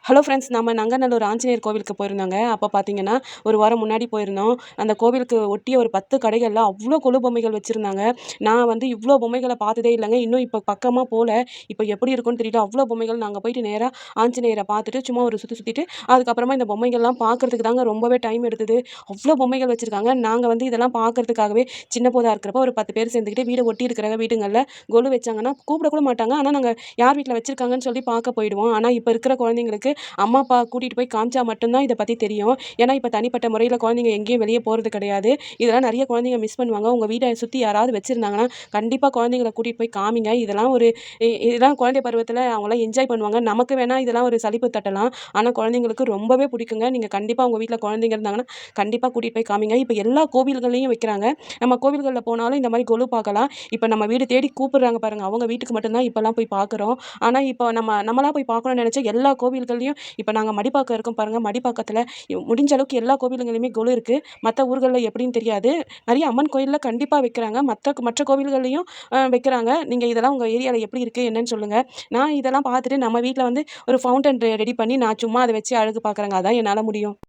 Hello friends, நம்ம நங்கநல்லூர் ஆஞ்சநேயர் கோவிலுக்கு போயிருந்தோங்க. அப்போ பார்த்தீங்கன்னா, ஒரு வாரம் முன்னாடி போயிருந்தோம். அந்த கோவிலுக்கு ஒட்டிய ஒரு 10 கடைகள்ல அவ்ளோ கொலு பொம்மைகள் வச்சிருந்தாங்க. நான் வந்து இவ்ளோ பொம்மைகள பார்த்ததே இல்லங்க. இன்னும் இப்போ பக்கமா போல. இப்போ எப்படி இருக்கும்னு தெரியல. அவ்ளோ பொம்மைகள். நாங்க போயிட்டு நேரா ஆஞ்சநேயர பார்த்துட்டு, சும்மா ஒரு சுத்தி சுத்திட்டு, அதுக்கப்புறமா இந்த பொம்மைகள்லாம் பார்க்கறதுக்கு தாங்க ரொம்பவே டைம் எடுத்தது. அவ்ளோ பொம்மைகள் வச்சிருக்காங்க. நாங்க வந்து இதெல்லாம் பார்க்கறதுக்காகவே சின்ன போதா இருக்கிறப்ப ஒரு 10 பேர் சேர்ந்துக்கிட்டு வீட ஒட்டி இருக்கிற வீடுங்கள்ல கொலு வச்சாங்கன்னா, கூப்பிட கூட மாட்டாங்க. ஆனா நாங்க யார் வீட்ல வச்சிருக்காங்கன்னு சொல்லி பார்க்க போயிடுவோம். ஆனா இப்ப இருக்கிற குழந்தைங்களுக்கு அம்மா, அப்பா கூட்டிட்டு போய் காமிச்சா மட்டும் தான் இத பத்தி தெரியும். ஏன்னா, இப்ப தனிப்பட்ட முறையில குழந்தைங்க எங்கேயும் வெளிய போறது கிடையாது. இதெல்லாம் நெறைய குழந்தைங்க மிஸ் பண்ணுவாங்க. உங்க வீட்ட சுத்தி யாராவது வச்சிருந்தாங்கன்னா, கண்டிப்பா குழந்தைங்கள கூட்டிட்டு போய் காமிங்க. இதெல்லாம் ஒரு இதெல்லாம் குழந்தை பருவத்தில அவங்கலாம் என்ஜாய் பண்ணுவாங்க. நமக்கு வேணா இதெல்லாம் ஒரு சலிப்பு தட்டலாம். ஆனா, குழந்தைங்களுக்கு ரொம்பவே பிடிக்குங்க. நீங்க கண்டிப்பா உங்க வீட்ல குழந்தைங்க இருந்தாங்கன்னா, கண்டிப்பா கூட்டிட்டு போய் காமிங்க. இப்ப எல்லா கோவில்கள்லயும் வைக்கிறாங்க. நம்ம கோவில்கள்ல போனாலும் இந்த மாரி கொலு பார்க்கலாம். இப்ப நம்ம வீடு தேடி கூப்பிடுறாங்க பாருங்க. அவங்க வீட்டுக்கு மட்டும் தான் இப்பலாம் போய் பார்க்குறோம். ஆனா, இப்ப நம்மளா போய் பார்க்கணும்னு நெனச்சா எல்லா கோவில்கள்லயும் இப்ப நாங்க மடிப்பாக்கம் இருக்கோம் பாருங்க. மடிப்பாக்கத்துல முடிஞ்ச அளவுக்கு எல்லா கோவிலுங்களுமே கொலு இருக்கு. மத்த ஊர்கள்ல எப்படின்னு தெரியாது. நெறைய அம்மன் கோயில்ல கண்டிப்பா வைக்கிறாங்க. மற்ற கோவில்கள்லயும் வைக்கிறாங்க. நீங்க இதெல்லாம் உங்க ஏரியால எப்படி இருக்கு என்னன்னு சொல்லுங்க. நான் இதெல்லாம் பார்த்துட்டு நம்ம வீட்ல வந்து ஒரு ஃபவுண்டன் ரெடி பண்ணி நான் சும்மா அத வச்சு அழகு பார்க்குறேங்க. அதான் என்னால முடியும்.